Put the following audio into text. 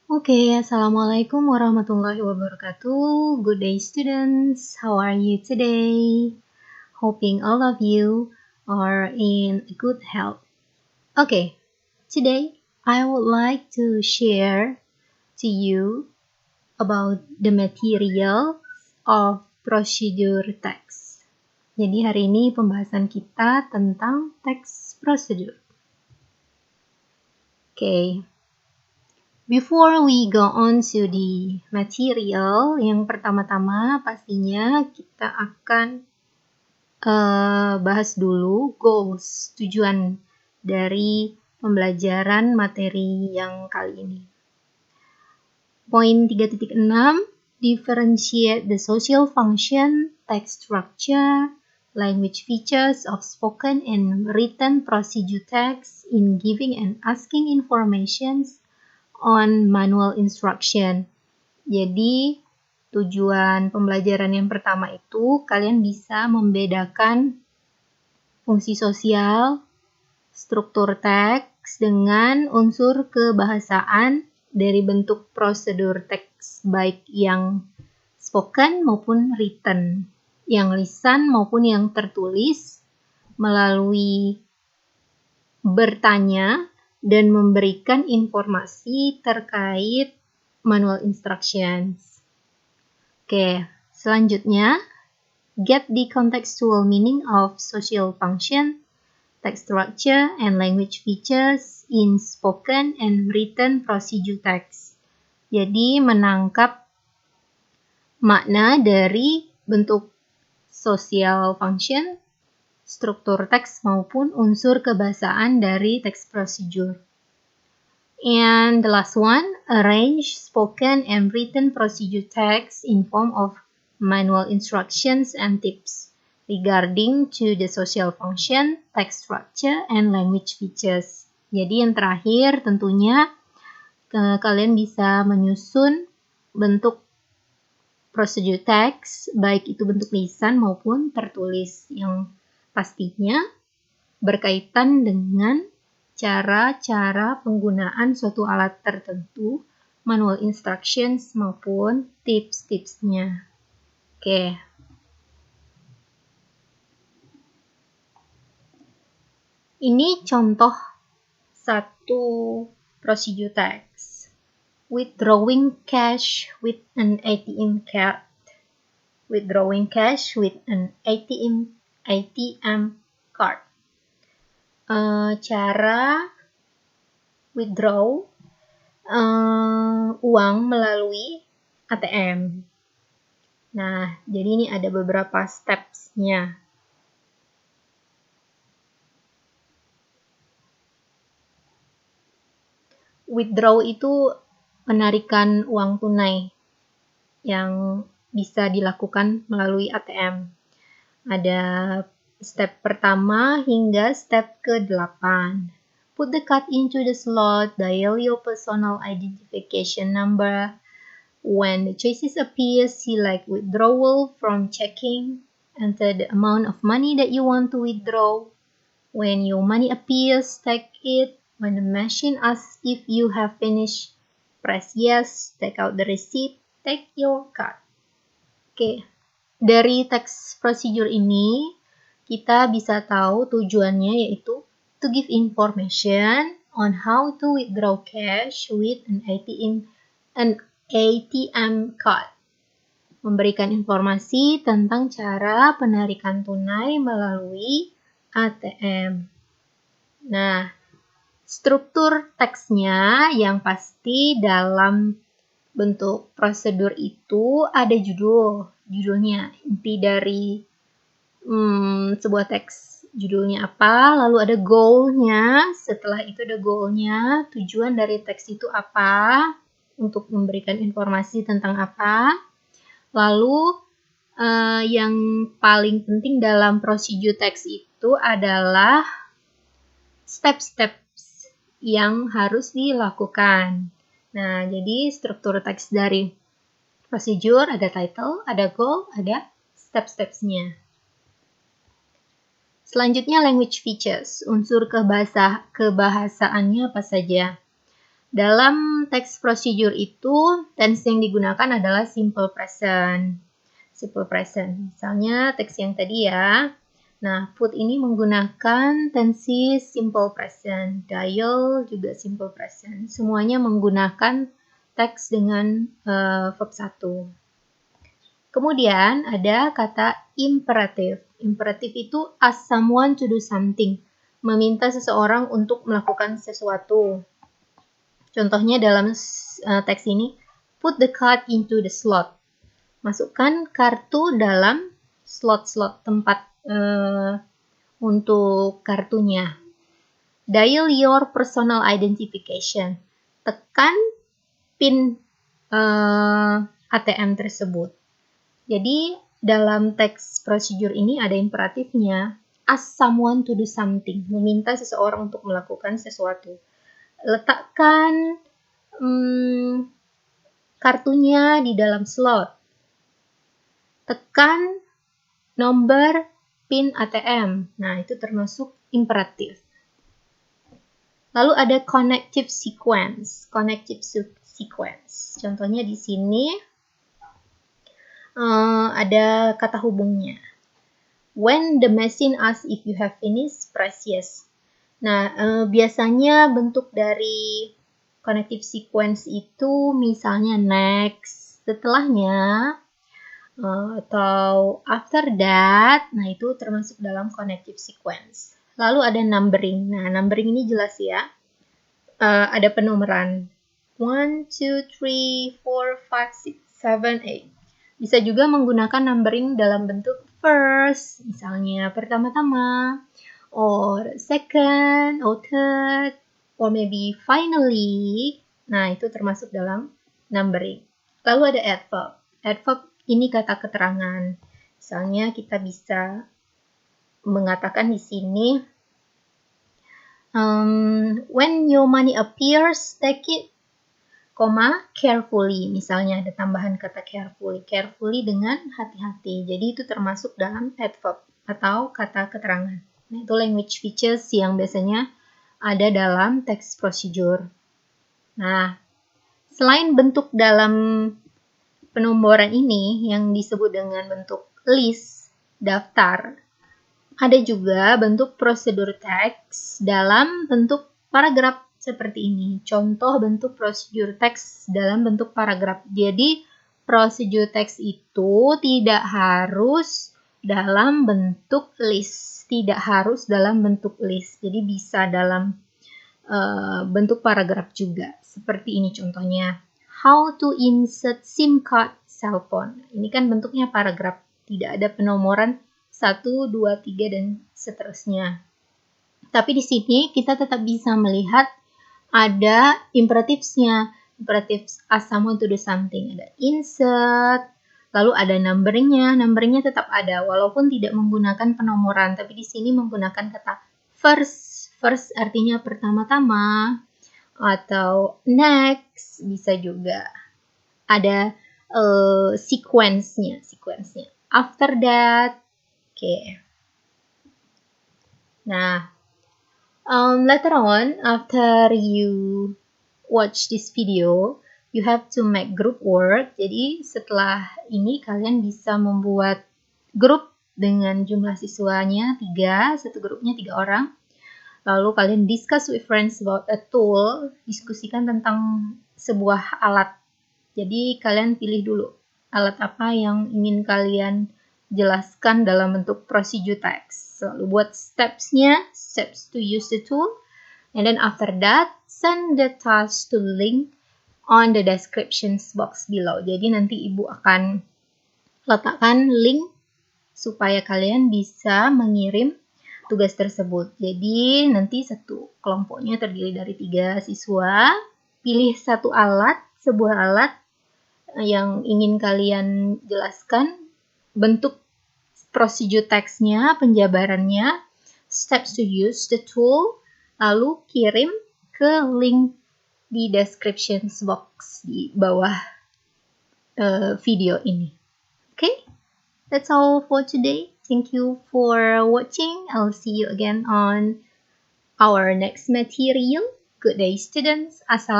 Assalamualaikum warahmatullahi wabarakatuh. Good day, students. How are you today? Hoping all of you are in good health. Today I would like to share to you about the material of procedure text. Jadi hari ini pembahasan kita tentang text procedure. Before we go on to the material, yang pertama-tama pastinya kita akan bahas dulu goals, tujuan dari pembelajaran materi yang kali ini. Poin 3.6, differentiate the social function, text structure, language features of spoken and written procedure text in giving and asking informations on manual instruction. Jadi, tujuan pembelajaran yang pertama itu kalian bisa membedakan fungsi sosial, struktur teks dengan unsur kebahasaan dari bentuk prosedur teks baik yang spoken maupun written, yang lisan maupun yang tertulis melalui bertanya dan memberikan informasi terkait manual instructions. Selanjutnya, get the contextual meaning of social function, text structure, and language features in spoken and written procedure text. Jadi, menangkap makna dari bentuk social function, struktur teks maupun unsur kebahasaan dari text procedure. And the last one, arrange spoken and written procedure text in form of manual instructions and tips regarding to the social function, text structure, and language features. Jadi yang terakhir tentunya kalian bisa menyusun bentuk procedure text, baik itu bentuk lisan maupun tertulis, yang pastinya berkaitan dengan cara-cara penggunaan suatu alat tertentu, manual instructions maupun tips-tipsnya. Ini contoh satu procedure text. Withdrawing cash with an ATM card. Withdrawing cash with an ATM card. Cara withdraw uang melalui ATM. Nah, jadi ini ada beberapa steps-nya. Withdraw itu penarikan uang tunai yang bisa dilakukan melalui ATM. Ada step pertama hingga step ke-8. Put the card into the slot, dial your personal identification number. When the choices appear, select withdrawal from checking. Enter the amount of money that you want to withdraw. When your money appears, take it. When the machine asks if you have finished, press yes, take out the receipt, take your card. Dari text procedure ini, kita bisa tahu tujuannya yaitu to give information on how to withdraw cash with an ATM card. Memberikan informasi tentang cara penarikan tunai melalui ATM. Nah, struktur teksnya yang pasti dalam bentuk prosedur itu ada judulnya, inti dari sebuah teks, judulnya apa, lalu ada goal-nya, setelah itu ada goal-nya, tujuan dari teks itu apa, untuk memberikan informasi tentang apa, lalu yang paling penting dalam prosedur teks itu adalah step-steps yang harus dilakukan. Nah, jadi struktur teks dari procedure ada title, ada goal, ada step-stepsnya. Selanjutnya language features, unsur kebahasaannya apa saja. Dalam dalam text procedure itu tense yang digunakan adalah simple present. Simple present. Misalnya teks yang tadi ya. Nah, put ini menggunakan tenses simple present. Dial juga simple present. Semuanya menggunakan teks dengan verb 1. Kemudian ada kata imperative. Imperative itu ask someone to do something. Meminta seseorang untuk melakukan sesuatu. Contohnya dalam teks ini, put the card into the slot. Masukkan kartu dalam slot-slot tempat untuk kartunya. Dial your personal identification. Tekan pin ATM tersebut. Jadi dalam teks procedure ini ada imperatifnya. Ask someone to do something. Meminta seseorang untuk melakukan sesuatu. Letakkan kartunya di dalam slot. Tekan nomor PIN ATM. Nah, itu termasuk imperatif. Lalu ada connective sequence. Connective sequence. Contohnya di sini ada kata hubungnya. When the machine asks if you have finished, press yes. Nah, biasanya bentuk dari connective sequence itu misalnya next, setelahnya, atau after that. Nah, itu termasuk dalam connective sequence. Lalu ada numbering. Nah, numbering ini jelas ya. Ada penomoran. 1, 2, 3, 4, 5, 6, 7, 8. Bisa juga menggunakan numbering dalam bentuk first, misalnya pertama-tama, or second, or third, or maybe finally. Nah, itu termasuk dalam numbering. Lalu ada adverb. Adverb ini kata keterangan. Misalnya kita bisa mengatakan di sini, when your money appears, take it, carefully. Misalnya ada tambahan kata carefully. Carefully dengan hati-hati. Jadi itu termasuk dalam adverb atau kata keterangan. Nah, itu language features yang biasanya ada dalam text procedure. Nah, selain bentuk dalam penomboran ini yang disebut dengan bentuk list, daftar, ada juga bentuk prosedur text dalam bentuk paragraf seperti ini. Contoh bentuk prosedur text dalam bentuk paragraf. Jadi, prosedur text itu tidak harus dalam bentuk list. Tidak harus dalam bentuk list. Jadi, bisa dalam bentuk paragraf juga. Seperti ini contohnya. How to insert SIM card cell phone. Ini kan bentuknya paragraf. Tidak ada penomoran 1, 2, 3, dan seterusnya. Tapi di sini kita tetap bisa melihat ada imperatifnya. Imperatif ask someone to do something. Ada insert, lalu ada numberingnya. Numberingnya tetap ada, walaupun tidak menggunakan penomoran. Tapi di sini menggunakan kata first. First artinya pertama-tama. Atau next, bisa juga. Ada sequence-nya. After that. Oke. Nah, later on, after you watch this video, you have to make group work. Jadi setelah ini kalian bisa membuat grup dengan jumlah siswanya 3, satu grupnya 3 orang. Lalu kalian discuss with friends about a tool, diskusikan tentang sebuah alat. Jadi kalian pilih dulu alat apa yang ingin kalian jelaskan dalam bentuk procedure text. Lalu buat steps-nya, steps to use the tool. And then after that, send the task to link on the description box below. Jadi nanti ibu akan letakkan link supaya kalian bisa mengirim tugas tersebut. Jadi nanti satu kelompoknya terdiri dari 3 siswa. Pilih satu alat, sebuah alat yang ingin kalian jelaskan, bentuk procedure text-nya, penjabarannya, steps to use the tool, lalu kirim ke link di description box di bawah video ini. Okay, that's all for today. Thank you for watching. I'll see you again on our next material. Good day, students. Assalamualaikum.